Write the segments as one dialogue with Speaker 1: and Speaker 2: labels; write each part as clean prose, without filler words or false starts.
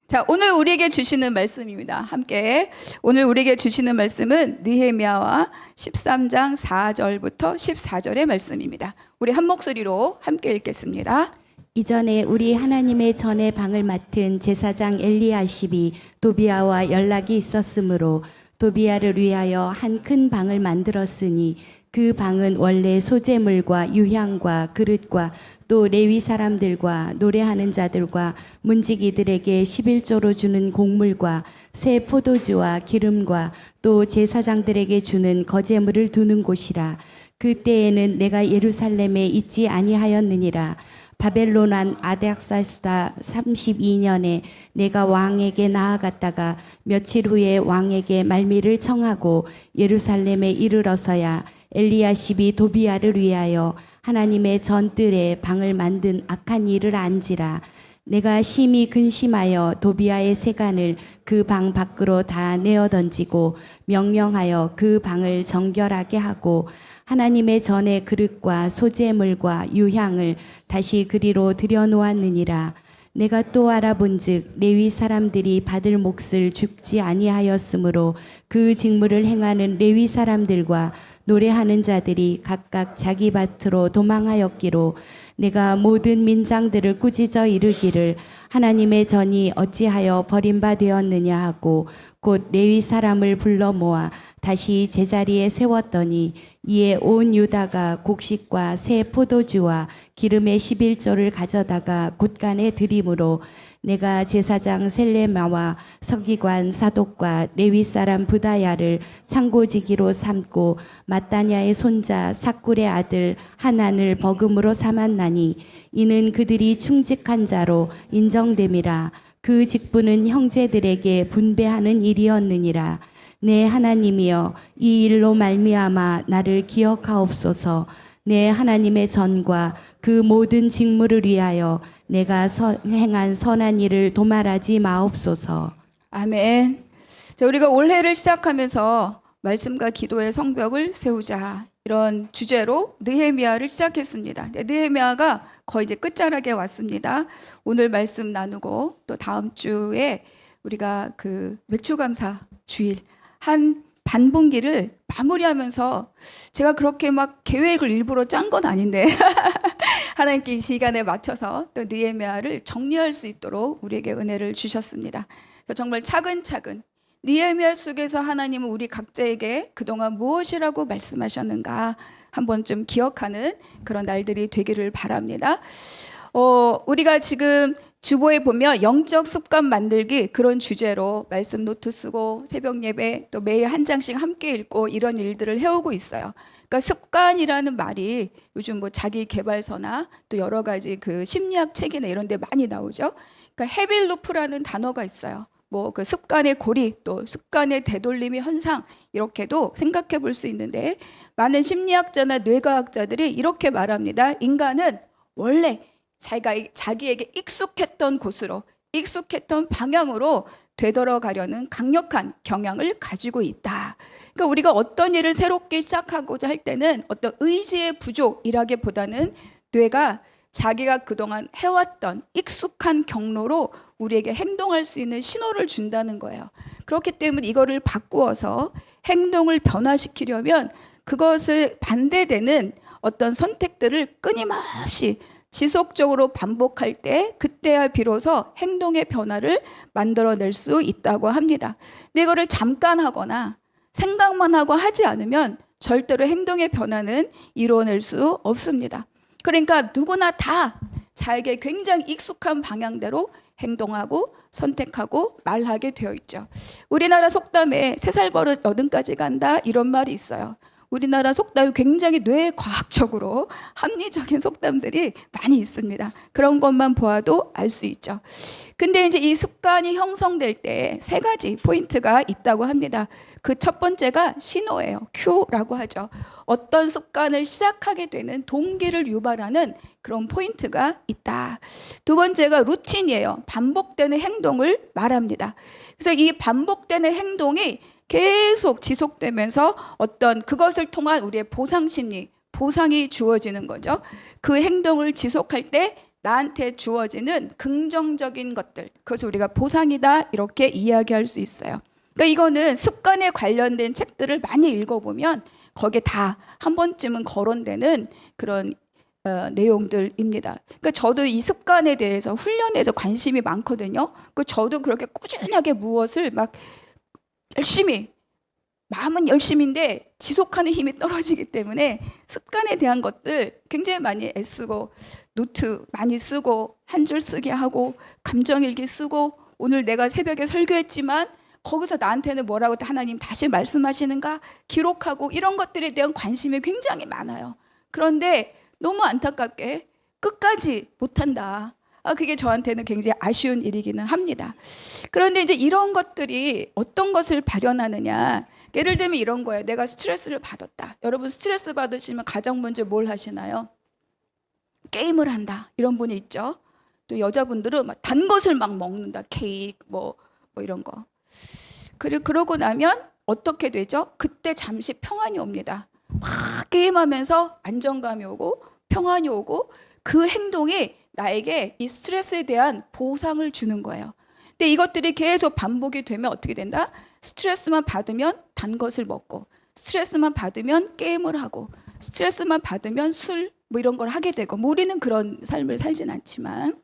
Speaker 1: 자, 오늘 우리에게 주시는 말씀입니다. 함께 오늘 우리에게 주시는 말씀은 느헤미야와 13장 4절부터 14절의 말씀입니다. 우리 한 목소리로 함께 읽겠습니다.
Speaker 2: 이전에 우리 하나님의 전의 방을 맡은 제사장 엘리야십이 도비야와 연락이 있었으므로 도비야를 위하여 한 큰 방을 만들었으니 그 방은 원래 소재물과 유향과 그릇과 또 레위 사람들과 노래하는 자들과 문지기들에게 11조로 주는 곡물과 새 포도주와 기름과 또 제사장들에게 주는 거제물을 두는 곳이라. 그때에는 내가 예루살렘에 있지 아니하였느니라. 바벨론 왕 아닥사스다 32년에 내가 왕에게 나아갔다가 며칠 후에 왕에게 말미를 청하고 예루살렘에 이르러서야 엘리야십이 도비야를 위하여 하나님의 전뜰에 방을 만든 악한 일을 안지라. 내가 심히 근심하여 도비야의 세간을 그 방 밖으로 다 내어 던지고 명령하여 그 방을 정결하게 하고 하나님의 전의 그릇과 소재물과 유향을 다시 그리로 들여놓았느니라. 내가 또 알아본즉 레위 사람들이 받을 몫을 죽지 아니하였으므로 그 직무를 행하는 레위 사람들과 노래하는 자들이 각각 자기 밭으로 도망하였기로 내가 모든 민장들을 꾸짖어 이르기를 하나님의 전이 어찌하여 버림받았느냐 하고 곧 레위 사람을 불러 모아 다시 제자리에 세웠더니 이에 온 유다가 곡식과 새 포도주와 기름의 11조를 가져다가 곳간에 드림으로 내가 제사장 셀레마와 서기관 사독과 레위 사람 부다야를 창고지기로 삼고 마따냐의 손자 삭굴의 아들 하난을 버금으로 삼았나니 이는 그들이 충직한 자로 인정됨이라. 그 직분은 형제들에게 분배하는 일이었느니라. 내 하나님이여 이 일로 말미암아 나를 기억하옵소서. 내 하나님의 전과 그 모든 직무를 위하여 내가 행한 선한 일을 도말하지 마옵소서.
Speaker 1: 아멘. 자, 우리가 올해를 시작하면서 말씀과 기도의 성벽을 세우자 이런 주제로 느헤미야를 시작했습니다. 느헤미야가 거의 이제 끝자락에 왔습니다. 오늘 말씀 나누고 또 다음 주에 우리가 그 맥주감사 주일 한 반분기를 마무리하면서 제가 그렇게 막 계획을 일부러 짠 건 아닌데 하나님께 이 시간에 맞춰서 또 느헤미야를 정리할 수 있도록 우리에게 은혜를 주셨습니다. 정말 차근차근 느헤미야 속에서 하나님은 우리 각자에게 그동안 무엇이라고 말씀하셨는가 한번 좀 기억하는 그런 날들이 되기를 바랍니다. 우리가 지금 주보에 보면 영적 습관 만들기 그런 주제로 말씀 노트 쓰고 새벽 예배 또 매일 한 장씩 함께 읽고 이런 일들을 해오고 있어요. 그러니까 습관이라는 말이 요즘 뭐 자기 개발서나 또 여러 가지 그 심리학 책이나 이런 데 많이 나오죠. 그러니까 헤빌 루프라는 단어가 있어요. 뭐 그 습관의 고리 또 습관의 되돌림의 현상 이렇게도 생각해 볼 수 있는데 많은 심리학자나 뇌과학자들이 이렇게 말합니다. 인간은 원래 자기에게 익숙했던 곳으로 익숙했던 방향으로 되돌아가려는 강력한 경향을 가지고 있다. 그러니까 우리가 어떤 일을 새롭게 시작하고자 할 때는 어떤 의지의 부족이라기보다는 뇌가 자기가 그동안 해왔던 익숙한 경로로 우리에게 행동할 수 있는 신호를 준다는 거예요. 그렇기 때문에 이거를 바꾸어서 행동을 변화시키려면 그것을 반대되는 어떤 선택들을 끊임없이 지속적으로 반복할 때 그때야 비로소 행동의 변화를 만들어낼 수 있다고 합니다. 근데 이거를 잠깐 하거나 생각만 하고 하지 않으면 절대로 행동의 변화는 이루어낼 수 없습니다. 그러니까 누구나 다 자에게 굉장히 익숙한 방향대로 행동하고 선택하고 말하게 되어 있죠. 우리나라 속담에 3살 버릇 80까지 간다 이런 말이 있어요. 우리나라 속담이 굉장히 뇌과학적으로 합리적인 속담들이 많이 있습니다. 그런 것만 보아도 알 수 있죠. 근데 이제 이 습관이 형성될 때 3가지 포인트가 있다고 합니다. 그 첫 번째가 신호예요. 큐라고 하죠. 어떤 습관을 시작하게 되는 동기를 유발하는 그런 포인트가 있다. 두 번째가 루틴이에요. 반복되는 행동을 말합니다. 그래서 이 반복되는 행동이 계속 지속되면서 어떤 그것을 통한 우리의 보상 심리, 보상이 주어지는 거죠. 그 행동을 지속할 때 나한테 주어지는 긍정적인 것들, 그것을 우리가 보상이다 이렇게 이야기할 수 있어요. 그러니까 이거는 습관에 관련된 책들을 많이 읽어보면 거기에 다 한 번쯤은 거론되는 그런 내용들입니다. 그러니까 저도 이 습관에 대해서 훈련에서 관심이 많거든요. 그 저도 그렇게 꾸준하게 무엇을 막 열심히, 마음은 열심인데 지속하는 힘이 떨어지기 때문에 습관에 대한 것들 굉장히 많이 애쓰고 노트 많이 쓰고 한 줄 쓰게 하고 감정일기 쓰고, 오늘 내가 새벽에 설교했지만 거기서 나한테는 뭐라고 하나님 다시 말씀하시는가 기록하고, 이런 것들에 대한 관심이 굉장히 많아요. 그런데 너무 안타깝게 끝까지 못한다. 그게 저한테는 굉장히 아쉬운 일이기는 합니다. 그런데 이제 이런 것들이 어떤 것을 발현하느냐, 예를 들면 이런 거예요. 내가 스트레스를 받았다. 여러분 스트레스 받으시면 가장 먼저 뭘 하시나요? 게임을 한다. 이런 분이 있죠. 또 여자분들은 막 단 것을 막 먹는다. 케이크 뭐 이런 거. 그러고 나면 어떻게 되죠? 그때 잠시 평안이 옵니다. 막 게임하면서 안정감이 오고 평안이 오고, 그 행동이 나에게 이 스트레스에 대한 보상을 주는 거예요. 근데 이것들이 계속 반복이 되면 어떻게 된다? 스트레스만 받으면 단 것을 먹고, 스트레스만 받으면 게임을 하고, 스트레스만 받으면 술 뭐 이런 걸 하게 되고, 뭐 우리는 그런 삶을 살진 않지만,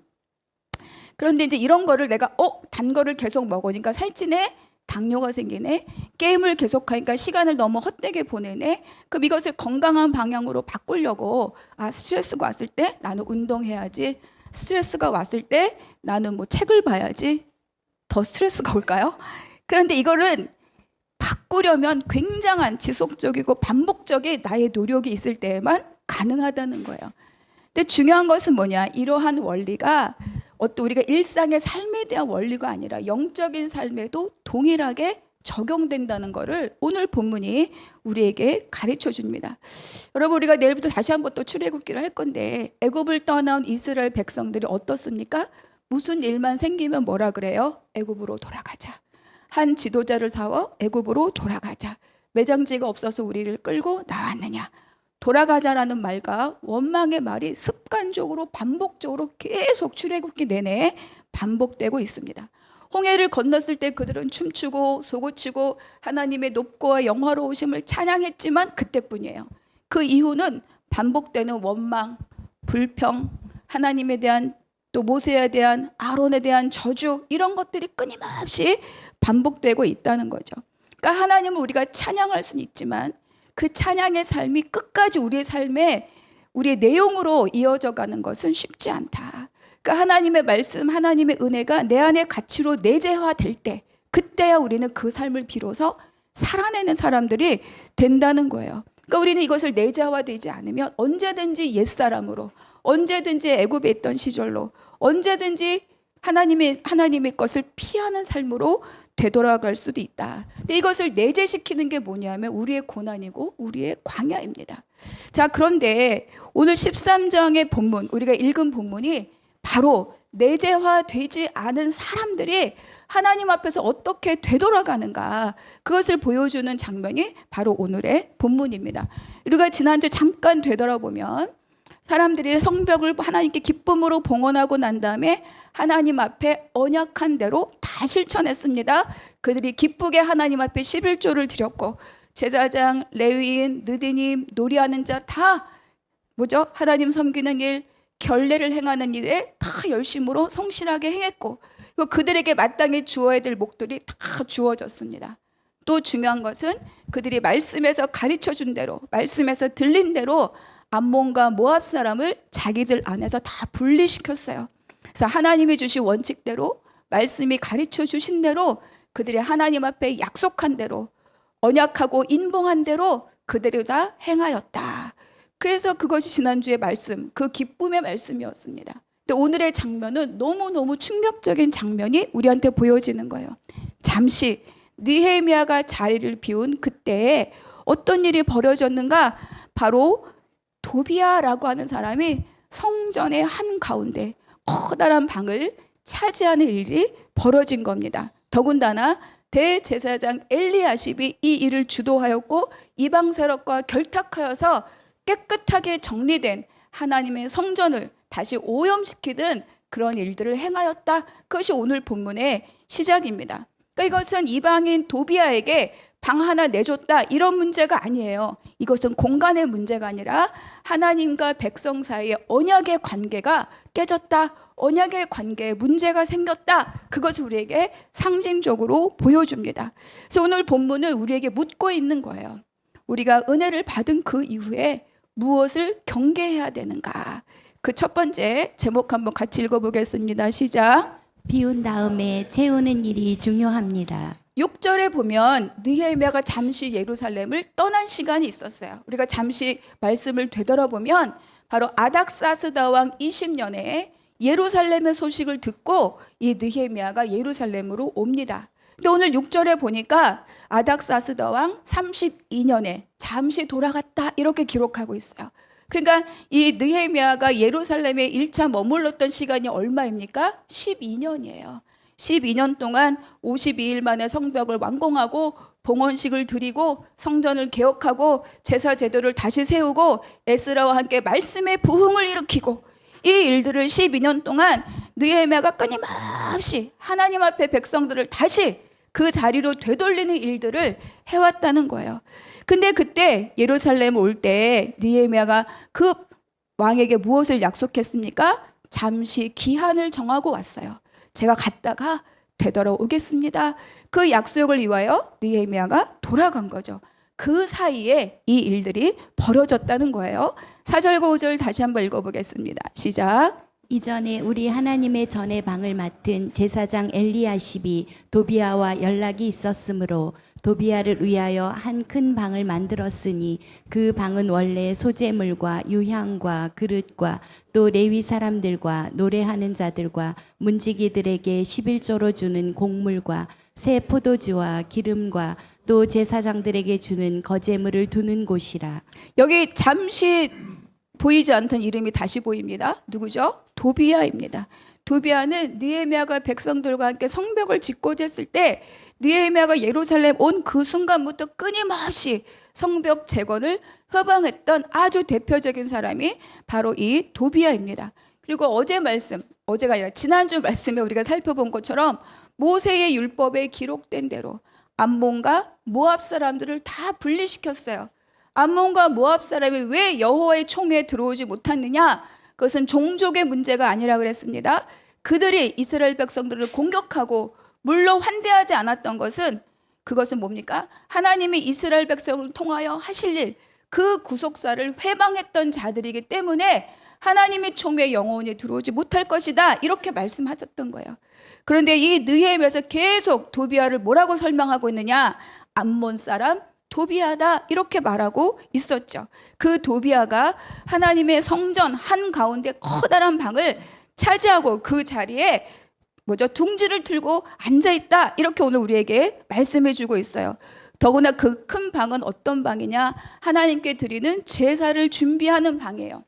Speaker 1: 그런데 이제 이런 거를 내가 단 거를 계속 먹으니까 살찌네, 당뇨가 생기네, 게임을 계속하니까 시간을 너무 헛되게 보내네. 그럼 이것을 건강한 방향으로 바꾸려고, 스트레스가 왔을 때 나는 운동해야지, 스트레스가 왔을 때 나는 뭐 책을 봐야지, 더 스트레스가 올까요? 그런데 이거는 바꾸려면 굉장한 지속적이고 반복적인 나의 노력이 있을 때에만 가능하다는 거예요. 근데 중요한 것은 뭐냐, 이러한 원리가 어떤 우리가 일상의 삶에 대한 원리가 아니라 영적인 삶에도 동일하게 적용된다는 것을 오늘 본문이 우리에게 가르쳐 줍니다. 여러분, 우리가 내일부터 다시 한번 또 출애굽기를 할 건데, 애굽을 떠나온 이스라엘 백성들이 어떻습니까? 무슨 일만 생기면 뭐라 그래요? 애굽으로 돌아가자. 한 지도자를 세워 애굽으로 돌아가자. 매장지가 없어서 우리를 끌고 나왔느냐. 돌아가자라는 말과 원망의 말이 습관적으로 반복적으로 계속 출애굽기 내내 반복되고 있습니다. 홍해를 건넜을 때 그들은 춤추고 솟구치고 하나님의 높고 영화로우심을 찬양했지만 그때뿐이에요. 그 이후는 반복되는 원망, 불평, 하나님에 대한, 또 모세에 대한, 아론에 대한 저주, 이런 것들이 끊임없이 반복되고 있다는 거죠. 그러니까 하나님을 우리가 찬양할 수는 있지만 그 찬양의 삶이 끝까지 우리의 삶에, 우리의 내용으로 이어져 가는 것은 쉽지 않다. 그러니까 하나님의 말씀, 하나님의 은혜가 내 안의 가치로 내재화될 때, 그때야 우리는 그 삶을 비로소 살아내는 사람들이 된다는 거예요. 그러니까 우리는 이것을 내재화되지 않으면 언제든지 옛사람으로, 언제든지 애굽에 있던 시절로, 언제든지 하나님의 것을 피하는 삶으로 되돌아갈 수도 있다. 근데 이것을 내재시키는 게 뭐냐면 우리의 고난이고 우리의 광야입니다. 자, 그런데 오늘 13장의 본문, 우리가 읽은 본문이 바로 내재화되지 않은 사람들이 하나님 앞에서 어떻게 되돌아가는가, 그것을 보여주는 장면이 바로 오늘의 본문입니다. 우리가 지난주 잠깐 되돌아보면 사람들이 성벽을 하나님께 기쁨으로 봉헌하고 난 다음에 하나님 앞에 언약한 대로 다 실천했습니다. 그들이 기쁘게 하나님 앞에 11조를 드렸고, 제사장, 레위인, 느디님, 놀이하는 자 다 뭐죠? 하나님 섬기는 일, 결례를 행하는 일에 다 열심으로 성실하게 행했고, 그리고 그들에게 마땅히 주어야 될 목들이 다 주어졌습니다. 또 중요한 것은 그들이 말씀에서 가르쳐 준 대로, 말씀에서 들린 대로 암몬과 모압 사람을 자기들 안에서 다 분리시켰어요. 그래서 하나님이 주신 원칙대로, 말씀이 가르쳐 주신 대로, 그들이 하나님 앞에 약속한 대로, 언약하고 인봉한 대로 그들이 다 행하였다. 그래서 그것이 지난주의 말씀, 그 기쁨의 말씀이었습니다. 근데 오늘의 장면은 너무너무 충격적인 장면이 우리한테 보여지는 거예요. 잠시 느헤미야가 자리를 비운 그때에 어떤 일이 벌어졌는가? 바로 도비아라고 하는 사람이 성전의 한가운데 커다란 방을 차지하는 일이 벌어진 겁니다. 더군다나 대제사장 엘리야십이 이 일을 주도하였고 이방 세력과 결탁하여서 깨끗하게 정리된 하나님의 성전을 다시 오염시키는 그런 일들을 행하였다. 그것이 오늘 본문의 시작입니다. 그러니까 이것은 이방인 도비아에게 방 하나 내줬다 이런 문제가 아니에요. 이것은 공간의 문제가 아니라 하나님과 백성 사이의 언약의 관계가 깨졌다. 언약의 관계에 문제가 생겼다. 그것을 우리에게 상징적으로 보여줍니다. 그래서 오늘 본문은 우리에게 묻고 있는 거예요. 우리가 은혜를 받은 그 이후에 무엇을 경계해야 되는가? 그 첫 번째 제목 한번 같이 읽어보겠습니다. 시작.
Speaker 2: 비운 다음에 채우는 일이 중요합니다.
Speaker 1: 6절에 보면 느헤미야가 잠시 예루살렘을 떠난 시간이 있었어요. 우리가 잠시 말씀을 되돌아보면 바로 아닥사스다 왕 20년에 예루살렘의 소식을 듣고 이 느헤미야가 예루살렘으로 옵니다. 근데 오늘 6절에 보니까 아닥사스다 왕 32년에 잠시 돌아갔다 이렇게 기록하고 있어요. 그러니까 이 느헤미야가 예루살렘에 1차 머물렀던 시간이 얼마입니까? 12년이에요. 12년 동안 52일 만에 성벽을 완공하고 봉헌식을 드리고 성전을 개혁하고 제사 제도를 다시 세우고 에스라와 함께 말씀의 부흥을 일으키고 이 일들을 12년 동안 느헤미야가 끊임없이 하나님 앞에 백성들을 다시 그 자리로 되돌리는 일들을 해왔다는 거예요. 근데 그때 예루살렘 올 때 느헤미야가 그 왕에게 무엇을 약속했습니까? 잠시 기한을 정하고 왔어요. 제가 갔다가 되돌아오겠습니다. 그 약속을 이루어 느헤미야가 돌아간 거죠. 그 사이에 이 일들이 벌어졌다는 거예요. 4절과 5절 다시 한번 읽어보겠습니다. 시작.
Speaker 2: 이전에 우리 하나님의 전의 방을 맡은 제사장 엘리야십이 도비아와 연락이 있었으므로 도비아를 위하여 한 큰 방을 만들었으니 그 방은 원래 소재물과 유향과 그릇과 또 레위 사람들과 노래하는 자들과 문지기들에게 11조로 주는 곡물과 새 포도주와 기름과 또 제사장들에게 주는 거제물을 두는 곳이라.
Speaker 1: 여기 잠시 보이지 않던 이름이 다시 보입니다. 누구죠? 도비아입니다. 도비아는 느헤미야가 백성들과 함께 성벽을 짓고자 했을 때 느헤미야가 예루살렘 온 그 순간부터 끊임없이 성벽 재건을 협항했던 아주 대표적인 사람이 바로 이 도비아입니다. 그리고 어제 말씀, 어제가 아니라 지난주 말씀에 우리가 살펴본 것처럼 모세의 율법에 기록된 대로 암몬과 모압 사람들을 다 분리시켰어요. 암몬과 모압 사람이 왜 여호와의 총회에 들어오지 못했느냐? 그것은 종족의 문제가 아니라 그랬습니다. 그들이 이스라엘 백성들을 공격하고 물론 환대하지 않았던 것은 그것은 뭡니까? 하나님이 이스라엘 백성을 통하여 하실 일, 그 구속사를 회방했던 자들이기 때문에 하나님의 총회에 영원히 들어오지 못할 것이다. 이렇게 말씀하셨던 거예요. 그런데 이 느헤미야에서 계속 도비아를 뭐라고 설명하고 있느냐? 암몬 사람 도비아다 이렇게 말하고 있었죠. 그 도비아가 하나님의 성전 한가운데 커다란 방을 차지하고 그 자리에 둥지를 틀고 앉아있다 이렇게 오늘 우리에게 말씀해주고 있어요. 더구나 그 큰 방은 어떤 방이냐? 하나님께 드리는 제사를 준비하는 방이에요.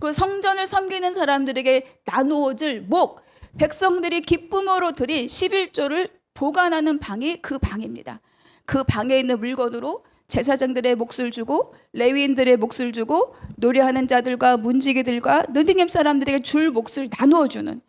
Speaker 1: 그 성전을 섬기는 사람들에게 나누어질 목, 백성들이 기쁨으로 드린 11조를 보관하는 방이 그 방입니다. 그 방에 있는 물건으로 제사장들의 몫을 주고 레위인들의 몫을 주고 노래하는 자들과 문지기들과 느디님 사람들에게 줄 몫을 나누어 주는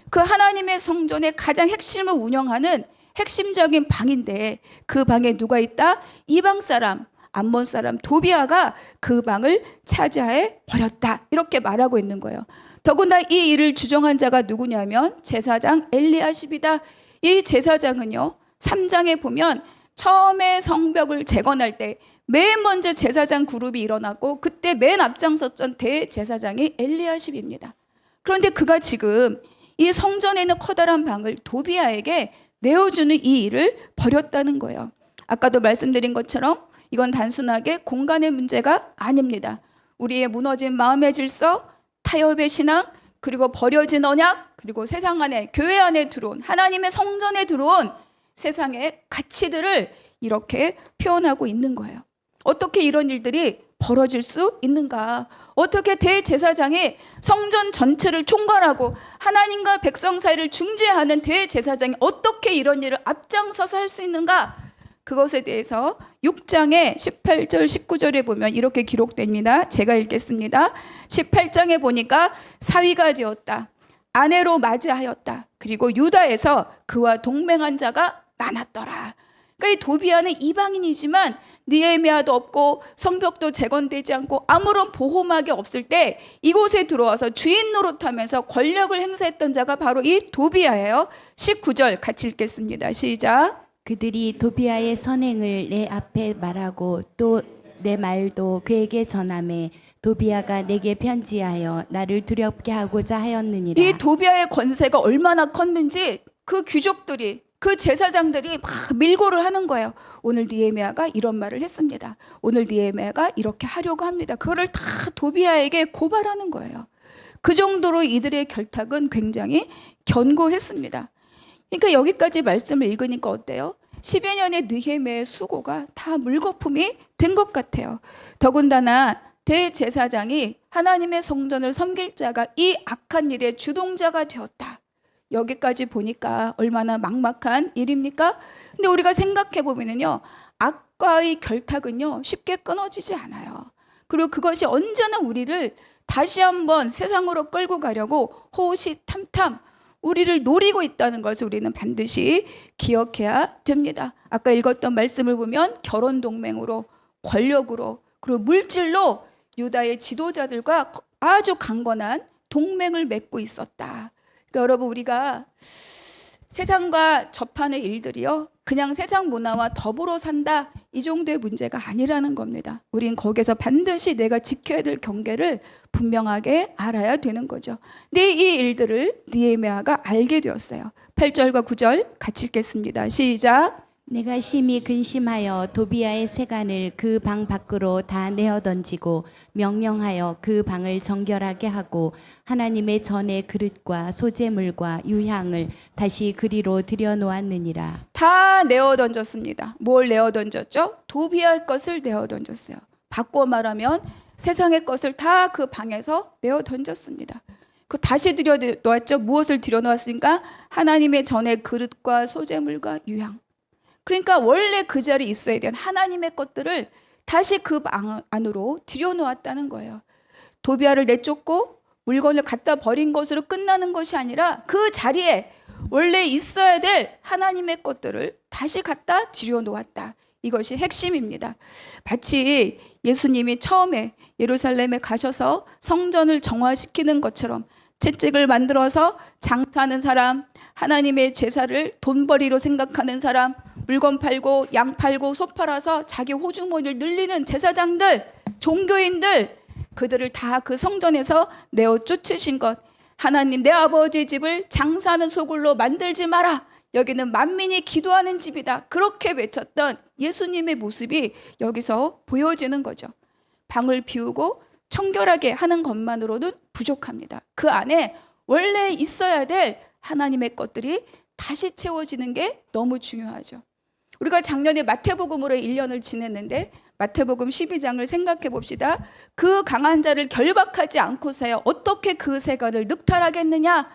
Speaker 1: 그 하나님의 성전의 가장 핵심을 운영하는 핵심적인 방인데 그 방에 누가 있다? 이방 사람, 암몬 사람 도비아가 그 방을 차지해 버렸다 이렇게 말하고 있는 거예요. 더구나 이 일을 주정한 자가 누구냐면 제사장 엘리야십이다. 이 제사장은요 3장에 보면 처음에 성벽을 재건할 때 맨 먼저 제사장 그룹이 일어났고 그때 맨 앞장섰던 대제사장이 엘리야십입니다. 그런데 그가 지금 이 성전에 있는 커다란 방을 도비아에게 내어주는 이 일을 버렸다는 거예요. 아까도 말씀드린 것처럼 이건 단순하게 공간의 문제가 아닙니다. 우리의 무너진 마음의 질서, 타협의 신앙, 그리고 버려진 언약, 그리고 세상 안에 교회 안에 들어온 하나님의 성전에 들어온 세상의 가치들을 이렇게 표현하고 있는 거예요. 어떻게 이런 일들이 벌어질 수 있는가? 어떻게 대제사장이 성전 전체를 총괄하고 하나님과 백성 사이를 중재하는 대제사장이 어떻게 이런 일을 앞장서서 할 수 있는가? 그것에 대해서 6장의 18절 19절에 보면 이렇게 기록됩니다. 제가 읽겠습니다. 18장에 보니까 사위가 되었다. 아내로 맞이하였다. 그리고 유다에서 그와 동맹한 자가 많았더라. 그러니까 이 도비아는 이방인이지만 느헤미야도 없고 성벽도 재건되지 않고 아무런 보호막이 없을 때 이곳에 들어와서 주인 노릇하면서 권력을 행사했던 자가 바로 이 도비아예요. 19절 같이 읽겠습니다. 시작.
Speaker 2: 그들이 도비아의 선행을 내 앞에 말하고 또 내 말도 그에게 전하매 도비아가 내게 편지하여 나를 두렵게 하고자 하였느니라.
Speaker 1: 이 도비아의 권세가 얼마나 컸는지 그 귀족들이 그 제사장들이 막 밀고를 하는 거예요. 오늘 느헤미야가 이런 말을 했습니다. 오늘 느헤미야가 이렇게 하려고 합니다. 그거를 다 도비아에게 고발하는 거예요. 그 정도로 이들의 결탁은 굉장히 견고했습니다. 그러니까 여기까지 말씀을 읽으니까 어때요? 10여 년의 느헤미야의 수고가 다 물거품이 된 것 같아요. 더군다나 대제사장이 하나님의 성전을 섬길 자가 이 악한 일의 주동자가 되었다. 여기까지 보니까 얼마나 막막한 일입니까? 근데 우리가 생각해 보면요, 악과의 결탁은요 쉽게 끊어지지 않아요. 그리고 그것이 언제나 우리를 다시 한번 세상으로 끌고 가려고 호시탐탐 우리를 노리고 있다는 것을 우리는 반드시 기억해야 됩니다. 아까 읽었던 말씀을 보면 결혼 동맹으로, 권력으로, 그리고 물질로 유다의 지도자들과 아주 강건한 동맹을 맺고 있었다. 그러니까 여러분, 우리가 세상과 접하는 일들이요 그냥 세상 문화와 더불어 산다 이 정도의 문제가 아니라는 겁니다. 우린 거기서 반드시 내가 지켜야 될 경계를 분명하게 알아야 되는 거죠. 근데 이 일들을 느헤미야가 알게 되었어요. 8절과 9절 같이 읽겠습니다. 시작.
Speaker 2: 내가 심히 근심하여 도비아의 세간을 그 방 밖으로 다 내어 던지고 명령하여 그 방을 정결하게 하고 하나님의 전의 그릇과 소재물과 유향을 다시 그리로 들여놓았느니라.
Speaker 1: 다 내어 던졌습니다. 뭘 내어 던졌죠? 도비아의 것을 내어 던졌어요. 바꿔 말하면 세상의 것을 다 그 방에서 내어 던졌습니다. 그 다시 들여놓았죠. 무엇을 들여놓았습니까? 하나님의 전의 그릇과 소재물과 유향. 그러니까 원래 그 자리에 있어야 되는 하나님의 것들을 다시 그 방 안으로 들여놓았다는 거예요. 도비아를 내쫓고 물건을 갖다 버린 것으로 끝나는 것이 아니라 그 자리에 원래 있어야 될 하나님의 것들을 다시 갖다 들여놓았다. 이것이 핵심입니다. 마치 예수님이 처음에 예루살렘에 가셔서 성전을 정화시키는 것처럼 채찍을 만들어서 장사하는 사람, 하나님의 제사를 돈벌이로 생각하는 사람, 물건 팔고 양 팔고 소 팔아서 자기 호주머니를 늘리는 제사장들, 종교인들, 그들을 다 그 성전에서 내어 쫓으신 것. 하나님, 내 아버지의 집을 장사하는 소굴로 만들지 마라. 여기는 만민이 기도하는 집이다. 그렇게 외쳤던 예수님의 모습이 여기서 보여지는 거죠. 방을 비우고 청결하게 하는 것만으로는 부족합니다. 그 안에 원래 있어야 될 하나님의 것들이 다시 채워지는 게 너무 중요하죠. 우리가 작년에 마태복음으로 1년을 지냈는데 마태복음 12장을 생각해 봅시다. 그 강한 자를 결박하지 않고서야 어떻게 그 세간을 늑탈하겠느냐.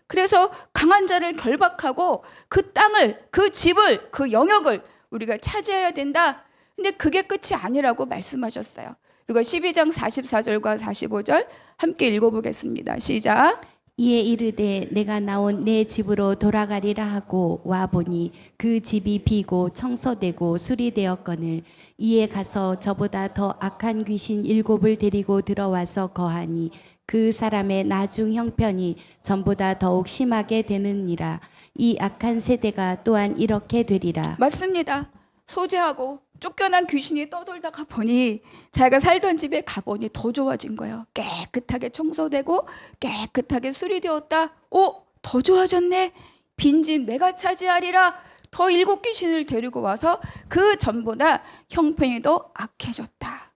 Speaker 1: 그래서 강한 자를 결박하고 그 땅을, 그 집을, 그 영역을 우리가 차지해야 된다. 근데 그게 끝이 아니라고 말씀하셨어요. 그리고 12장 44절과 45절 함께 읽어보겠습니다. 시작.
Speaker 2: 이에 이르되 내가 나온 내 집으로 돌아가리라 하고 와보니 그 집이 비고 청소되고 수리되었거늘 이에 가서 저보다 더 악한 귀신 7을 데리고 들어와서 거하니 그 사람의 나중 형편이 전보다 더욱 심하게 되느니라. 이 악한 세대가 또한 이렇게 되리라.
Speaker 1: 맞습니다. 소재하고 쫓겨난 귀신이 떠돌다가 보니 자기가 살던 집에 가보니 더 좋아진 거예요. 깨끗하게 청소되고 깨끗하게 수리되었다. 더 좋아졌네. 빈집 내가 차지하리라. 더 7귀신을 데리고 와서 그 전보다 형편이 더 악해졌다.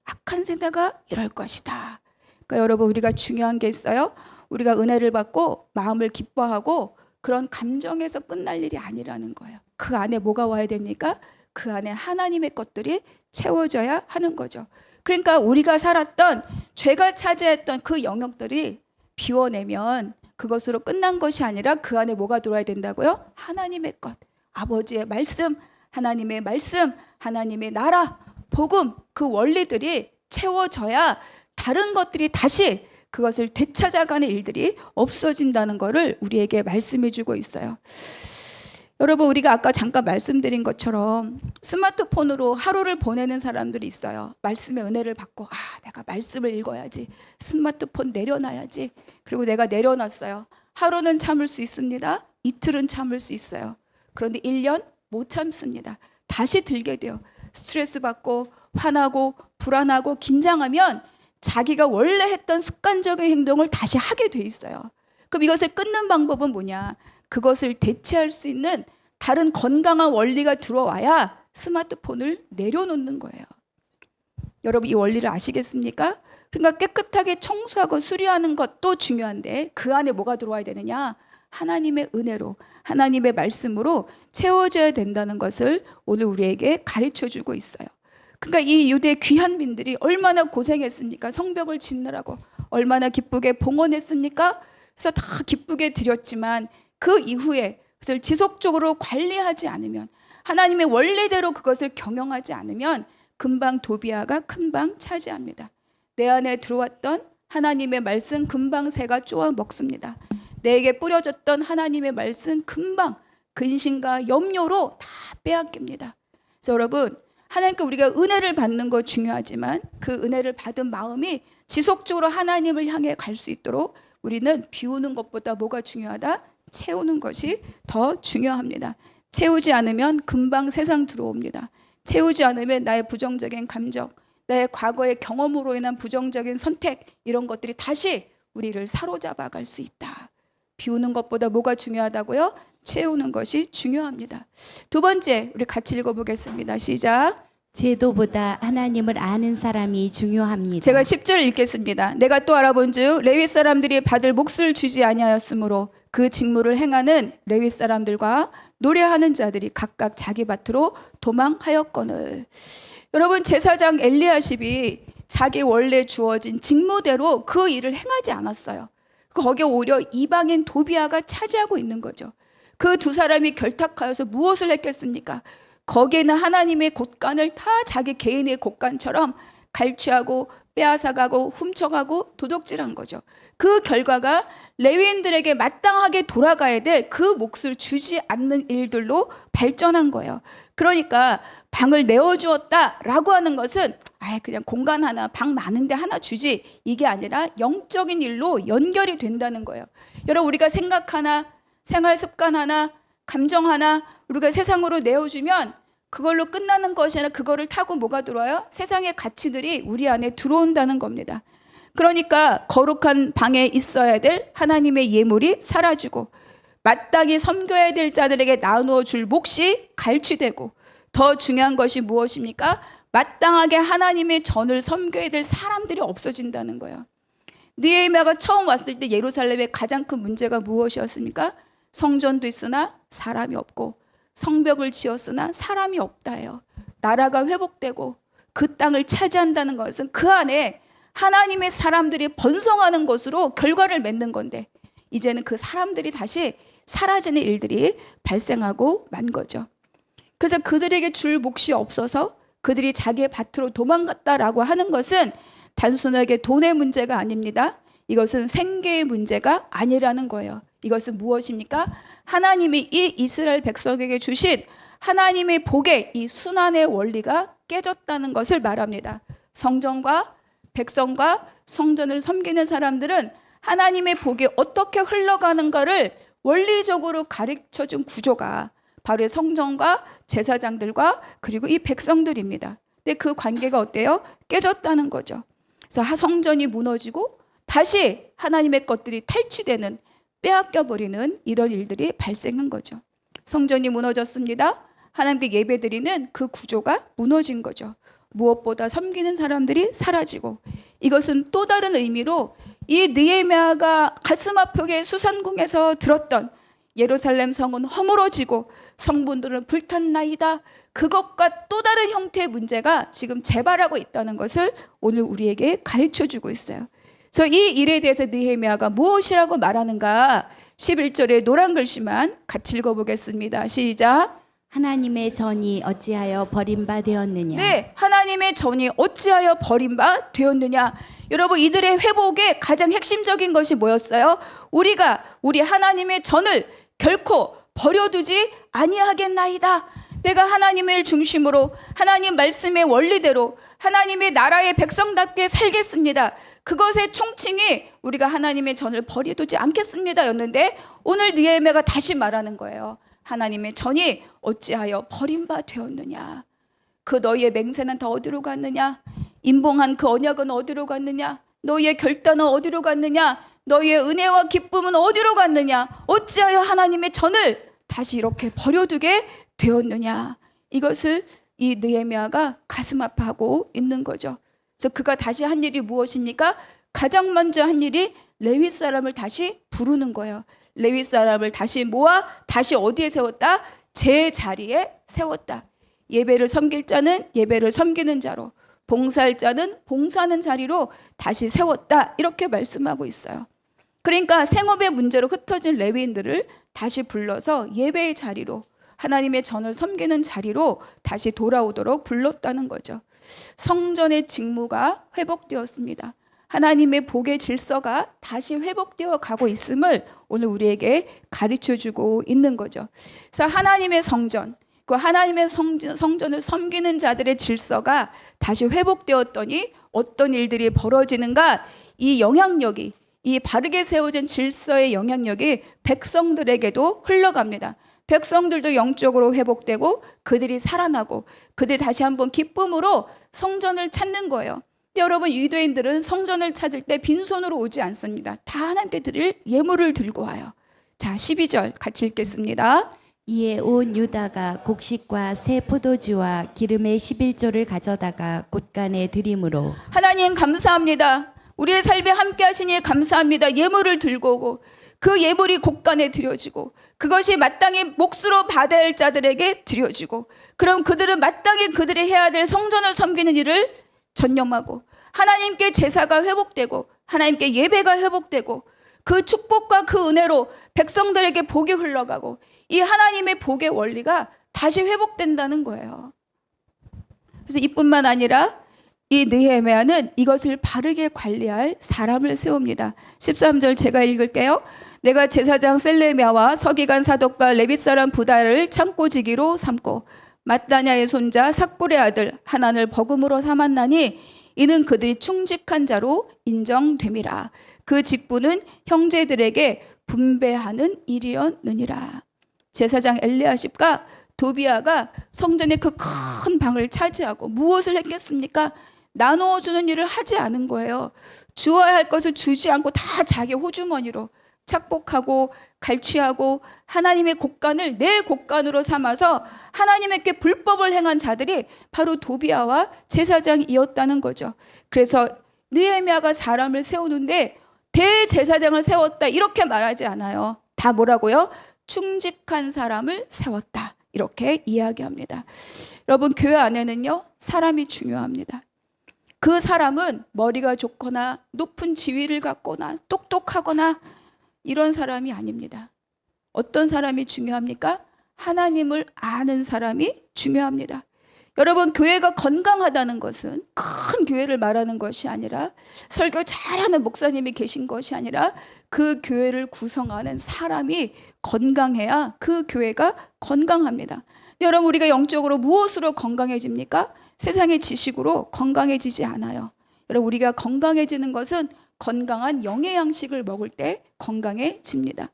Speaker 1: 악한 세대가 이럴 것이다. 그러니까 여러분, 우리가 중요한 게 있어요. 우리가 은혜를 받고 마음을 기뻐하고 그런 감정에서 끝날 일이 아니라는 거예요. 그 안에 뭐가 와야 됩니까? 그 안에 하나님의 것들이 채워져야 하는 거죠. 그러니까 우리가 살았던, 죄가 차지했던 그 영역들이 비워내면 그것으로 끝난 것이 아니라 그 안에 뭐가 들어와야 된다고요? 하나님의 것, 아버지의 말씀, 하나님의 말씀, 하나님의 나라, 복음, 그 원리들이 채워져야 다른 것들이 다시 그것을 되찾아가는 일들이 없어진다는 것을 우리에게 말씀해 주고 있어요. 여러분, 우리가 아까 잠깐 말씀드린 것처럼 스마트폰으로 하루를 보내는 사람들이 있어요. 말씀의 은혜를 받고 내가 말씀을 읽어야지, 스마트폰 내려놔야지. 그리고 내가 내려놨어요. 하루는 참을 수 있습니다. 이틀은 참을 수 있어요. 그런데 1년 못 참습니다. 다시 들게 돼요. 스트레스 받고 화나고 불안하고 긴장하면 자기가 원래 했던 습관적인 행동을 다시 하게 돼 있어요. 그럼 이것을 끊는 방법은 뭐냐? 그것을 대체할 수 있는 다른 건강한 원리가 들어와야 스마트폰을 내려놓는 거예요. 여러분, 이 원리를 아시겠습니까? 그러니까 깨끗하게 청소하고 수리하는 것도 중요한데 그 안에 뭐가 들어와야 되느냐? 하나님의 은혜로, 하나님의 말씀으로 채워져야 된다는 것을 오늘 우리에게 가르쳐주고 있어요. 그러니까 이 유대 귀한 민들이 얼마나 고생했습니까? 성벽을 짓느라고 얼마나 기쁘게 봉헌했습니까? 그래서 다 기쁘게 드렸지만 그 이후에 그것을 지속적으로 관리하지 않으면, 하나님의 원래대로 그것을 경영하지 않으면 금방 도비아가 금방 차지합니다. 내 안에 들어왔던 하나님의 말씀 금방 새가 쪼아 먹습니다. 내게 뿌려졌던 하나님의 말씀 금방 근심과 염려로 다 빼앗깁니다. 그래서 여러분, 하나님께 우리가 은혜를 받는 거 중요하지만 그 은혜를 받은 마음이 지속적으로 하나님을 향해 갈 수 있도록 우리는 비우는 것보다 뭐가 중요하다? 채우는 것이 더 중요합니다. 채우지 않으면 금방 세상 들어옵니다. 채우지 않으면 나의 부정적인 감정, 나의 과거의 경험으로 인한 부정적인 선택, 이런 것들이 다시 우리를 사로잡아 갈 수 있다. 비우는 것보다 뭐가 중요하다고요? 채우는 것이 중요합니다. 두 번째, 우리 같이 읽어보겠습니다. 시작.
Speaker 2: 제도보다 하나님을 아는 사람이 중요합니다.
Speaker 1: 제가 10절 읽겠습니다. 내가 또 알아본즉 레위 사람들이 받을 몫을 주지 아니하였으므로 그 직무를 행하는 레위 사람들과 노래하는 자들이 각각 자기 밭으로 도망하였거늘. 여러분, 제사장 엘리야십이 자기 원래 주어진 직무대로 그 일을 행하지 않았어요. 거기에 오히려 이방인 도비아가 차지하고 있는 거죠. 그 두 사람이 결탁하여서 무엇을 했겠습니까? 거기에는 하나님의 곳간을 다 자기 개인의 곳간처럼 갈취하고 빼앗아가고 훔쳐가고 도둑질한 거죠. 그 결과가 레위인들에게 마땅하게 돌아가야 될 그 몫을 주지 않는 일들로 발전한 거예요. 그러니까 방을 내어주었다라고 하는 것은 그냥 공간 하나, 방 많은데 하나 주지, 이게 아니라 영적인 일로 연결이 된다는 거예요. 여러분, 우리가 생각 하나, 생활 습관 하나, 감정 하나 우리가 세상으로 내어주면 그걸로 끝나는 것이 아니라 그거를 타고 뭐가 들어와요? 세상의 가치들이 우리 안에 들어온다는 겁니다. 그러니까 거룩한 방에 있어야 될 하나님의 예물이 사라지고 마땅히 섬겨야 될 자들에게 나누어 줄 몫이 갈취되고, 더 중요한 것이 무엇입니까? 마땅하게 하나님의 전을 섬겨야 될 사람들이 없어진다는 거예요. 느헤미야가 처음 왔을 때 예루살렘의 가장 큰 문제가 무엇이었습니까? 성전도 있으나 사람이 없고 성벽을 지었으나 사람이 없다예요. 나라가 회복되고 그 땅을 차지한다는 것은 그 안에 하나님의 사람들이 번성하는 것으로 결과를 맺는 건데, 이제는 그 사람들이 다시 사라지는 일들이 발생하고 만 거죠. 그래서 그들에게 줄 몫이 없어서 그들이 자기의 밭으로 도망갔다라고 하는 것은 단순하게 돈의 문제가 아닙니다. 이것은 생계의 문제가 아니라는 거예요. 이것은 무엇입니까? 하나님이 이 이스라엘 백성에게 주신 하나님의 복의 이 순환의 원리가 깨졌다는 것을 말합니다. 성전과 백성과 성전을 섬기는 사람들은 하나님의 복이 어떻게 흘러가는가를 원리적으로 가르쳐준 구조가 바로 성전과 제사장들과 그리고 이 백성들입니다. 근데 그 관계가 어때요? 깨졌다는 거죠. 그래서 성전이 무너지고 다시 하나님의 것들이 탈취되는, 빼앗겨버리는 이런 일들이 발생한 거죠. 성전이 무너졌습니다. 하나님께 예배드리는 그 구조가 무너진 거죠. 무엇보다 섬기는 사람들이 사라지고, 이것은 또 다른 의미로 이 느헤미야가 가슴 아프게 수산궁에서 들었던 예루살렘 성은 허물어지고 성문들은 불탔나이다, 그것과 또 다른 형태의 문제가 지금 재발하고 있다는 것을 오늘 우리에게 가르쳐주고 있어요. 그래서 이 일에 대해서 느헤미야가 무엇이라고 말하는가? 11절의 노란 글씨만 같이 읽어보겠습니다. 시작.
Speaker 2: 하나님의 전이 어찌하여 버림받되었느냐.
Speaker 1: 네, 하나님의 전이 어찌하여 버림바 되었느냐. 여러분, 이들의 회복의 가장 핵심적인 것이 뭐였어요? 우리 하나님의 전을 결코 버려두지 아니하겠나이다. 내가 하나님을 중심으로 하나님 말씀의 원리대로 하나님의 나라의 백성답게 살겠습니다. 그것의 총칭이 우리가 하나님의 전을 버려두지 않겠습니다 였는데, 오늘 느헤미야가 다시 말하는 거예요. 하나님의 전이 어찌하여 버림바 되었느냐. 그 너희의 맹세는 다 어디로 갔느냐? 인봉한 그 언약은 어디로 갔느냐? 너희의 결단은 어디로 갔느냐? 너희의 은혜와 기쁨은 어디로 갔느냐? 어찌하여 하나님의 전을 다시 이렇게 버려두게 되었느냐? 이것을 이 느헤미야가 가슴 아파하고 있는 거죠. 그래서 그가 다시 한 일이 무엇입니까? 가장 먼저 한 일이 레위 사람을 다시 부르는 거예요. 레위 사람을 다시 모아 다시 어디에 세웠다? 제 자리에 세웠다. 예배를 섬길 자는 예배를 섬기는 자로, 봉사할 자는 봉사하는 자리로 다시 세웠다. 이렇게 말씀하고 있어요. 그러니까 생업의 문제로 흩어진 레위인들을 다시 불러서 예배의 자리로, 하나님의 전을 섬기는 자리로 다시 돌아오도록 불렀다는 거죠. 성전의 직무가 회복되었습니다. 하나님의 복의 질서가 다시 회복되어 가고 있음을 오늘 우리에게 가르쳐주고 있는 거죠. 그래서 하나님의 성전, 그 하나님의 성전을 섬기는 자들의 질서가 다시 회복되었더니 어떤 일들이 벌어지는가? 이 영향력이, 이 바르게 세워진 질서의 영향력이 백성들에게도 흘러갑니다. 백성들도 영적으로 회복되고 그들이 살아나고 그들이 다시 한번 기쁨으로 성전을 찾는 거예요. 근데 여러분, 유대인들은 성전을 찾을 때 빈손으로 오지 않습니다. 다 하나님께 드릴 예물을 들고 와요. 자, 12절 같이 읽겠습니다.
Speaker 2: 이에 온 유다가 곡식과 새 포도주와 기름의 11조를 가져다가 곳간에 드림으로.
Speaker 1: 하나님 감사합니다. 우리의 삶에 함께 하시니 감사합니다. 예물을 들고 오고 그 예물이 곳간에 드려지고 그것이 마땅히 몫으로 받아야 할 자들에게 드려지고, 그럼 그들은 마땅히 그들이 해야 될 성전을 섬기는 일을 전념하고 하나님께 제사가 회복되고 하나님께 예배가 회복되고 그 축복과 그 은혜로 백성들에게 복이 흘러가고 이 하나님의 복의 원리가 다시 회복된다는 거예요. 그래서 이뿐만 아니라 이 느헤미야는 이것을 바르게 관리할 사람을 세웁니다. 13절 제가 읽을게요. 내가 제사장 셀레미야와 서기관 사독과 레위 사람 부다를 창고지기로 삼고 matthaniah의 손자 삭불의 아들 하난을 버금으로 삼았나니 이는 그들이 충직한 자로 인정됨이라. 그 직분은 형제들에게 분배하는 일이었느니라. 제사장 엘리야십과 도비아가 성전의 그 큰 방을 차지하고 무엇을 했겠습니까? 나누어 주는 일을 하지 않은 거예요. 주어야 할 것을 주지 않고 다 자기 호주머니로 착복하고 갈취하고 하나님의 곳간을 내 곳간으로 삼아서 하나님께 불법을 행한 자들이 바로 도비아와 제사장이었다는 거죠. 그래서 느헤미야가 사람을 세우는데 대제사장을 세웠다 이렇게 말하지 않아요. 다 뭐라고요? 충직한 사람을 세웠다 이렇게 이야기합니다. 여러분, 교회 안에는요 사람이 중요합니다. 그 사람은 머리가 좋거나 높은 지위를 갖거나 똑똑하거나 이런 사람이 아닙니다. 어떤 사람이 중요합니까? 하나님을 아는 사람이 중요합니다. 여러분, 교회가 건강하다는 것은 큰 교회를 말하는 것이 아니라 설교 잘하는 목사님이 계신 것이 아니라 그 교회를 구성하는 사람이 건강해야 그 교회가 건강합니다. 여러분, 우리가 영적으로 무엇으로 건강해집니까? 세상의 지식으로 건강해지지 않아요. 여러분, 우리가 건강해지는 것은 건강한 영의 양식을 먹을 때 건강해집니다.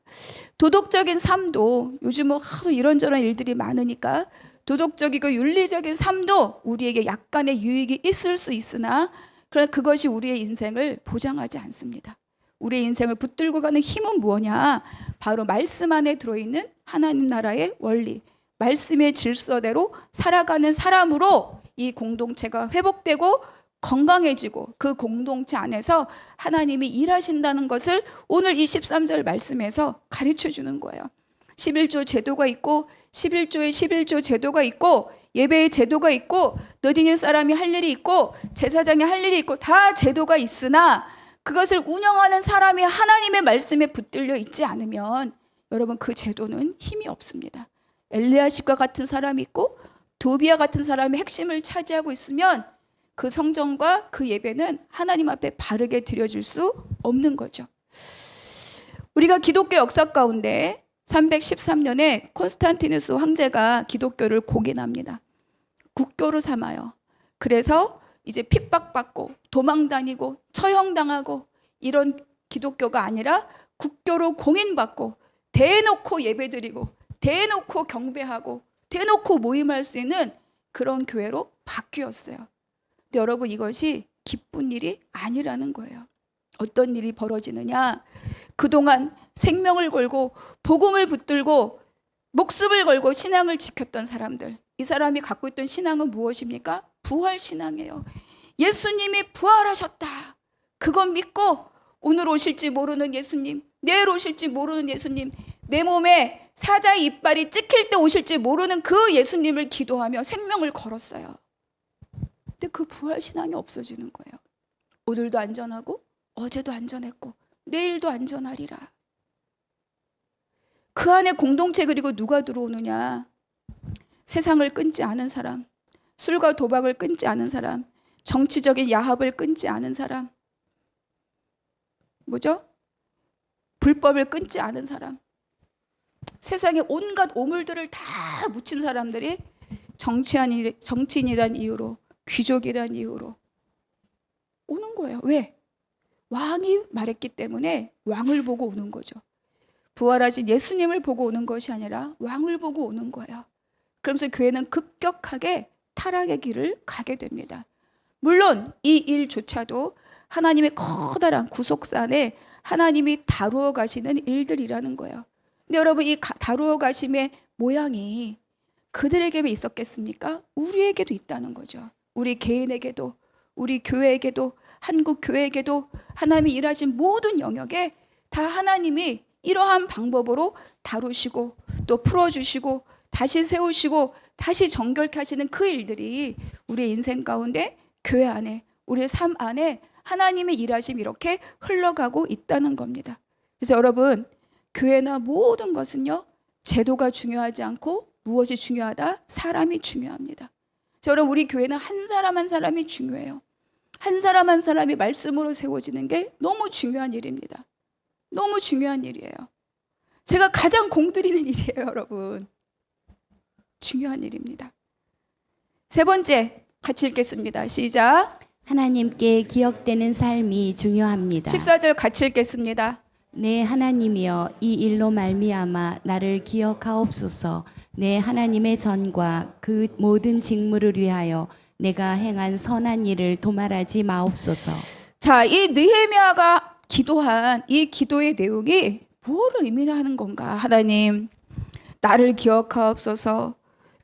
Speaker 1: 도덕적인 삶도 요즘 하도 이런저런 일들이 많으니까 도덕적이고 윤리적인 삶도 우리에게 약간의 유익이 있을 수 있으나 그러나 그것이 우리의 인생을 보장하지 않습니다. 우리의 인생을 붙들고 가는 힘은 뭐냐? 바로 말씀 안에 들어있는 하나님 나라의 원리, 말씀의 질서대로 살아가는 사람으로 이 공동체가 회복되고 건강해지고 그 공동체 안에서 하나님이 일하신다는 것을 오늘 이 13절 말씀에서 가르쳐 주는 거예요. 11조 제도가 있고 11조에 11조 제도가 있고 예배의 제도가 있고 느디님 사람이 할 일이 있고 제사장이 할 일이 있고 다 제도가 있으나 그것을 운영하는 사람이 하나님의 말씀에 붙들려 있지 않으면 여러분 그 제도는 힘이 없습니다. 엘리야십과 같은 사람이 있고 도비아 같은 사람이 핵심을 차지하고 있으면 그 성전과 그 예배는 하나님 앞에 바르게 드려질 수 없는 거죠. 우리가 기독교 역사 가운데 313년에 콘스탄티누스 황제가 기독교를 공인합니다. 국교로 삼아요. 그래서 이제 핍박받고 도망다니고 처형당하고 이런 기독교가 아니라 국교로 공인받고 대놓고 예배드리고 대놓고 경배하고 대놓고 모임할 수 있는 그런 교회로 바뀌었어요. 근데 여러분, 이것이 기쁜 일이 아니라는 거예요. 어떤 일이 벌어지느냐? 그동안 생명을 걸고 복음을 붙들고 목숨을 걸고 신앙을 지켰던 사람들, 이 사람이 갖고 있던 신앙은 무엇입니까? 부활신앙이에요. 예수님이 부활하셨다. 그건 믿고 오늘 오실지 모르는 예수님, 내일 오실지 모르는 예수님, 내 몸에 사자의 이빨이 찍힐 때 오실지 모르는 그 예수님을 기도하며 생명을 걸었어요. 근데 그 부활신앙이 없어지는 거예요. 오늘도 안전하고 어제도 안전했고 내일도 안전하리라. 그 안에 공동체, 그리고 누가 들어오느냐? 세상을 끊지 않은 사람, 술과 도박을 끊지 않은 사람, 정치적인 야합을 끊지 않은 사람, 뭐죠? 불법을 끊지 않은 사람, 세상에 온갖 오물들을 다 묻힌 사람들이 정치인이란 이유로, 귀족이란 이유로 오는 거예요. 왜? 왕이 말했기 때문에 왕을 보고 오는 거죠. 부활하신 예수님을 보고 오는 것이 아니라 왕을 보고 오는 거예요. 그러면서 교회는 급격하게 타락의 길을 가게 됩니다. 물론 이 일조차도 하나님의 커다란 구속사 안에 하나님이 다루어 가시는 일들이라는 거예요. 근데 여러분, 이 다루어 가심의 모양이 그들에게만 있었겠습니까? 우리에게도 있다는 거죠. 우리 개인에게도, 우리 교회에게도, 한국 교회에게도 하나님이 일하신 모든 영역에 다 하나님이 이러한 방법으로 다루시고 또 풀어주시고 다시 세우시고 다시 정결케 하시는 그 일들이 우리의 인생 가운데, 교회 안에, 우리의 삶 안에 하나님의 일하심이 이렇게 흘러가고 있다는 겁니다. 그래서 여러분, 교회나 모든 것은요, 제도가 중요하지 않고 무엇이 중요하다? 사람이 중요합니다. 여러분, 우리 교회는 한 사람 한 사람이 중요해요. 한 사람 한 사람이 말씀으로 세워지는 게 너무 중요한 일입니다. 너무 중요한 일이에요. 제가 가장 공들이는 일이에요, 여러분. 중요한 일입니다. 세 번째, 같이 읽겠습니다. 시작.
Speaker 2: 하나님께 기억되는 삶이 중요합니다.
Speaker 1: 14절 같이 읽겠습니다.
Speaker 2: 내 하나님이여, 이 일로 말미암아 나를 기억하옵소서. 내 하나님의 전과 그 모든 직무를 위하여 내가 행한 선한 일을 도말하지 마옵소서.
Speaker 1: 자, 이 느헤미야가 기도한 이 기도의 내용이 뭐를 의미하는 건가? 하나님, 나를 기억하옵소서.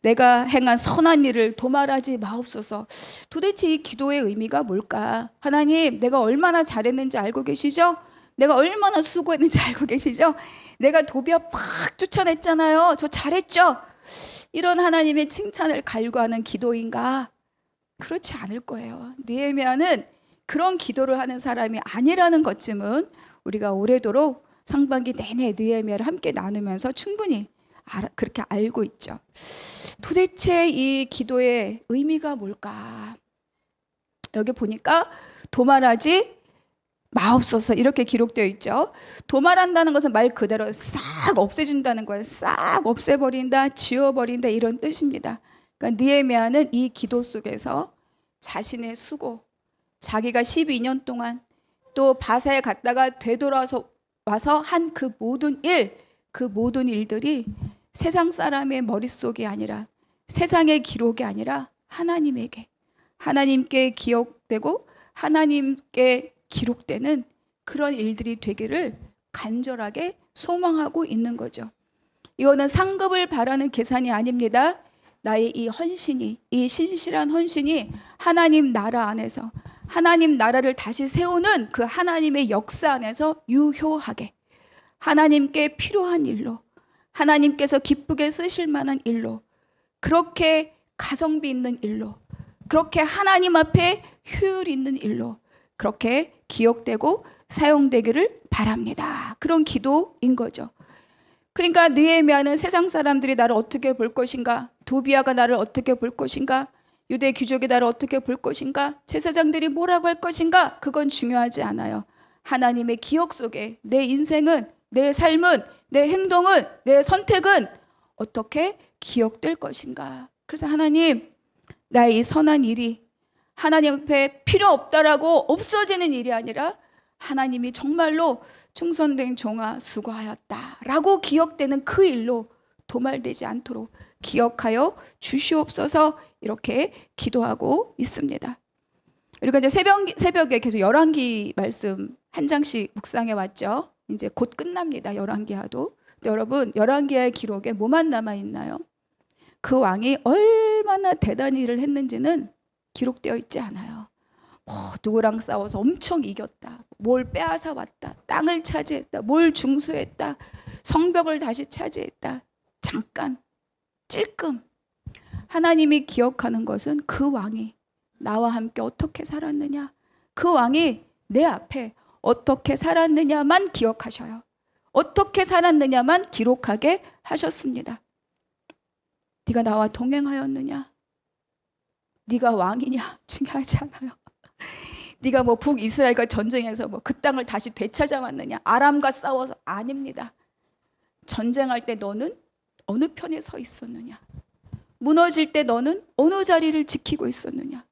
Speaker 1: 내가 행한 선한 일을 도말하지 마옵소서. 도대체 이 기도의 의미가 뭘까? 하나님, 내가 얼마나 잘했는지 알고 계시죠? 내가 얼마나 수고했는지 알고 계시죠? 내가 도비아 팍 쫓아냈잖아요. 저 잘했죠? 이런 하나님의 칭찬을 갈구하는 기도인가? 그렇지 않을 거예요. 느헤미야는 그런 기도를 하는 사람이 아니라는 것쯤은 우리가 오래도록 상반기 내내 느헤미야를 함께 나누면서 충분히 그렇게 알고 있죠. 도대체 이 기도의 의미가 뭘까? 여기 보니까 도말하지 마옵소서 이렇게 기록되어 있죠. 도말한다는 것은 말 그대로 싹 없애준다는 거예요. 싹 없애버린다, 지워버린다, 이런 뜻입니다. 그러니까 느헤미야는 이 기도 속에서 자신의 수고, 자기가 12년 동안 또 바사에 갔다가 되돌아서 와서 한 그 모든 일, 그 모든 일들이 세상 사람의 머릿속이 아니라, 세상의 기록이 아니라 하나님께 기억되고 하나님께 기록되는 그런 일들이 되기를 간절하게 소망하고 있는 거죠. 이거는 상급을 바라는 계산이 아닙니다. 나의 이 헌신이, 이 신실한 헌신이 하나님 나라 안에서, 하나님 나라를 다시 세우는 그 하나님의 역사 안에서 유효하게, 하나님께 필요한 일로, 하나님께서 기쁘게 쓰실 만한 일로, 그렇게 가성비 있는 일로, 그렇게 하나님 앞에 효율 있는 일로 그렇게 기억되고 사용되기를 바랍니다. 그런 기도인 거죠. 그러니까 느헤미야는 세상 사람들이 나를 어떻게 볼 것인가, 도비야가 나를 어떻게 볼 것인가, 유대 귀족이 나를 어떻게 볼 것인가, 제사장들이 뭐라고 할 것인가, 그건 중요하지 않아요. 하나님의 기억 속에 내 인생은, 내 삶은, 내 행동은, 내 선택은 어떻게 기억될 것인가. 그래서 하나님, 나의 이 선한 일이 하나님 앞에 필요 없다라고 없어지는 일이 아니라 하나님이 정말로 충성된 종아 수고하였다라고 기억되는 그 일로 도말되지 않도록 기억하여 주시옵소서, 이렇게 기도하고 있습니다. 그리고 이제 새벽에 계속 열왕기 말씀 한 장씩 묵상해 왔죠. 이제 곧 끝납니다. 열왕기하도. 근데 여러분, 열왕기의 기록에 뭐만 남아 있나요? 그 왕이 얼마나 대단한 일을 했는지는 기록되어 있지 않아요. 누구랑 싸워서 엄청 이겼다, 뭘 빼앗아 왔다, 땅을 차지했다, 뭘 중수했다, 성벽을 다시 차지했다. 잠깐, 찔끔. 하나님이 기억하는 것은 그 왕이 나와 함께 어떻게 살았느냐, 그 왕이 내 앞에 어떻게 살았느냐만 기억하셔요. 어떻게 살았느냐만 기록하게 하셨습니다. 네가 나와 동행하였느냐, 네가 왕이냐 중요하지 않아요. 네가 뭐 북이스라엘과 전쟁해서 뭐 그 땅을 다시 되찾아왔느냐, 아람과 싸워서, 아닙니다. 전쟁할 때 너는 어느 편에 서 있었느냐, 무너질 때 너는 어느 자리를 지키고 있었느냐,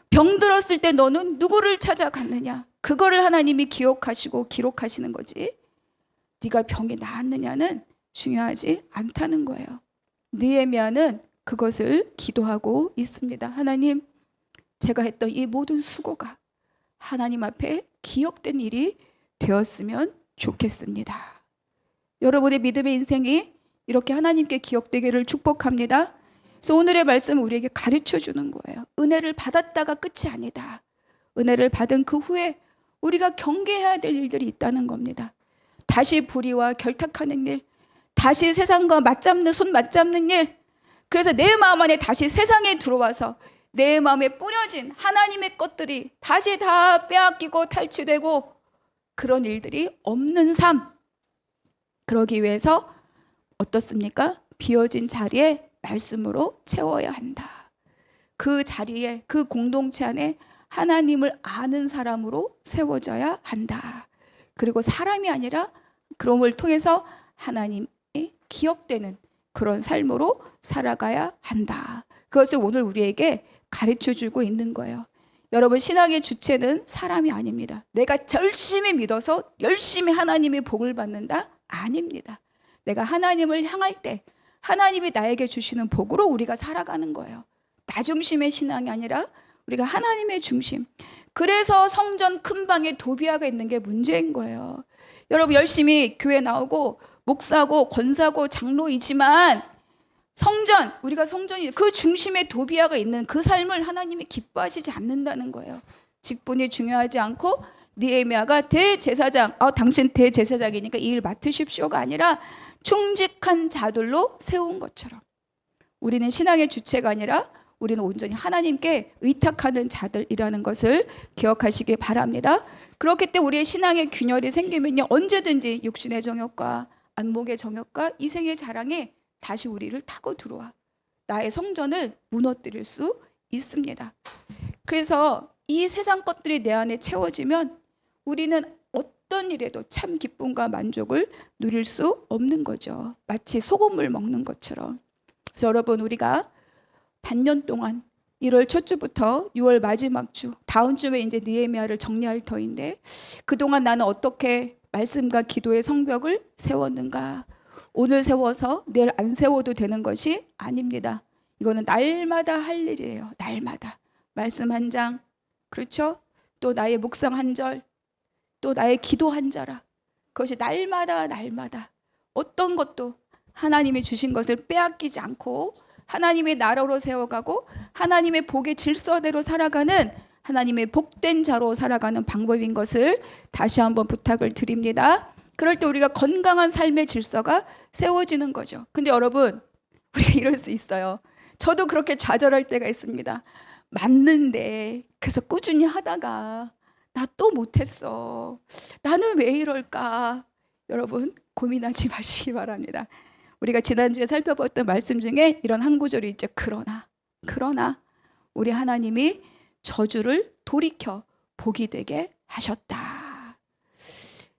Speaker 1: 병들었을 때 너는 누구를 찾아갔느냐, 그거를 하나님이 기억하시고 기록하시는 거지, 네가 병이 나았느냐는 중요하지 않다는 거예요. 느헤미야는 그것을 기도하고 있습니다. 하나님, 제가 했던 이 모든 수고가 하나님 앞에 기억된 일이 되었으면 좋겠습니다. 여러분의 믿음의 인생이 이렇게 하나님께 기억되기를 축복합니다. 그래서 오늘의 말씀은 우리에게 가르쳐 주는 거예요. 은혜를 받았다가 끝이 아니다. 은혜를 받은 그 후에 우리가 경계해야 될 일들이 있다는 겁니다. 다시 불의와 결탁하는 일, 다시 세상과 손 맞잡는 일, 그래서 내 마음 안에 다시 세상에 들어와서 내 마음에 뿌려진 하나님의 것들이 다시 다 빼앗기고 탈취되고, 그런 일들이 없는 삶, 그러기 위해서 어떻습니까? 비어진 자리에 말씀으로 채워야 한다. 그 자리에, 그 공동체 안에 하나님을 아는 사람으로 세워져야 한다. 그리고 사람이 아니라 그럼을 통해서 하나님의 기억되는 그런 삶으로 살아가야 한다. 그것을 오늘 우리에게 가르쳐주고 있는 거예요. 여러분, 신앙의 주체는 사람이 아닙니다. 내가 열심히 믿어서 열심히 하나님의 복을 받는다? 아닙니다. 내가 하나님을 향할 때 하나님이 나에게 주시는 복으로 우리가 살아가는 거예요. 나 중심의 신앙이 아니라 우리가 하나님의 중심. 그래서 성전 큰 방에 도비아가 있는 게 문제인 거예요. 여러분, 열심히 교회 나오고 목사고 권사고 장로이지만 우리가 성전이 그 중심에 도비아가 있는 그 삶을 하나님이 기뻐하시지 않는다는 거예요. 직분이 중요하지 않고 느헤미야가 대제사장, 당신 대제사장이니까 이 일 맡으십시오가 아니라 충직한 자들로 세운 것처럼, 우리는 신앙의 주체가 아니라 우리는 온전히 하나님께 의탁하는 자들이라는 것을 기억하시기 바랍니다. 그렇기 때문에 우리의 신앙의 균열이 생기면요, 언제든지 육신의 정욕과 안목의 정욕과 이생의 자랑에 다시 우리를 타고 들어와 나의 성전을 무너뜨릴 수 있습니다. 그래서 이 세상 것들이 내 안에 채워지면 우리는 어떤 일에도 참 기쁨과 만족을 누릴 수 없는 거죠. 마치 소금물 먹는 것처럼. 그래서 여러분, 우리가 반년 동안 1월 첫 주부터 6월 마지막 주, 다음 주에 이제 느헤미야를 정리할 터인데, 그동안 나는 어떻게 말씀과 기도의 성벽을 세웠는가? 오늘 세워서 내일 안 세워도 되는 것이 아닙니다. 이거는 날마다 할 일이에요. 날마다 말씀 한 장, 그렇죠? 또 나의 묵상 한 절, 또 나의 기도 한 자락, 그것이 날마다 어떤 것도 하나님이 주신 것을 빼앗기지 않고 하나님의 나라로 세워가고 하나님의 복의 질서대로 살아가는 하나님의 복된 자로 살아가는 방법인 것을 다시 한번 부탁을 드립니다. 그럴 때 우리가 건강한 삶의 질서가 세워지는 거죠. 근데 여러분, 우리가 이럴 수 있어요. 저도 그렇게 좌절할 때가 있습니다. 맞는데 그래서 꾸준히 하다가 나 또 못했어. 나는 왜 이럴까? 여러분 고민하지 마시기 바랍니다. 우리가 지난주에 살펴봤던 말씀 중에 이런 한 구절이 있죠. 그러나 우리 하나님이 저주를 돌이켜 복이 되게 하셨다.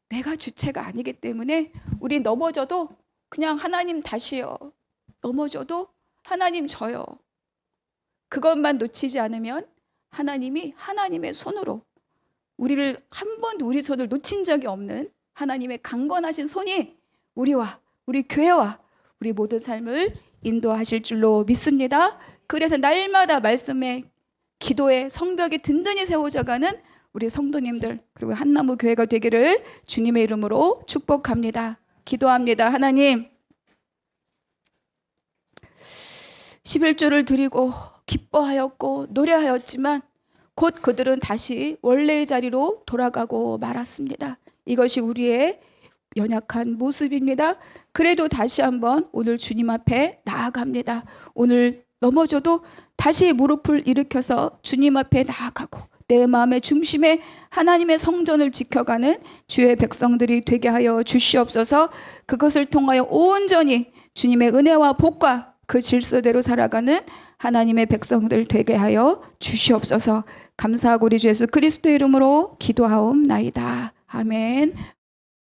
Speaker 1: 내가 주체가 아니기 때문에 우리 넘어져도 그냥 하나님 다시요. 넘어져도 하나님 저요. 그것만 놓치지 않으면 하나님이 하나님의 손으로 우리를 한 번도 우리 손을 놓친 적이 없는 하나님의 강건하신 손이 우리와 우리 교회와 우리 모든 삶을 인도하실 줄로 믿습니다. 그래서 날마다 말씀에 기도에 성벽에 든든히 세워져가는 우리 성도님들 그리고 한나무 교회가 되기를 주님의 이름으로 축복합니다. 기도합니다. 하나님 11조를 드리고 기뻐하였고 노래하였지만 곧 그들은 다시 원래의 자리로 돌아가고 말았습니다. 이것이 우리의 연약한 모습입니다. 그래도 다시 한번 오늘 주님 앞에 나아갑니다. 오늘 넘어져도 다시 무릎을 일으켜서 주님 앞에 나아가고 내 마음의 중심에 하나님의 성전을 지켜가는 주의 백성들이 되게 하여 주시옵소서. 그것을 통하여 온전히 주님의 은혜와 복과 그 질서대로 살아가는 하나님의 백성들 되게 하여 주시옵소서. 감사하고 우리 주 예수 그리스도의 이름으로 기도하옵나이다. 아멘.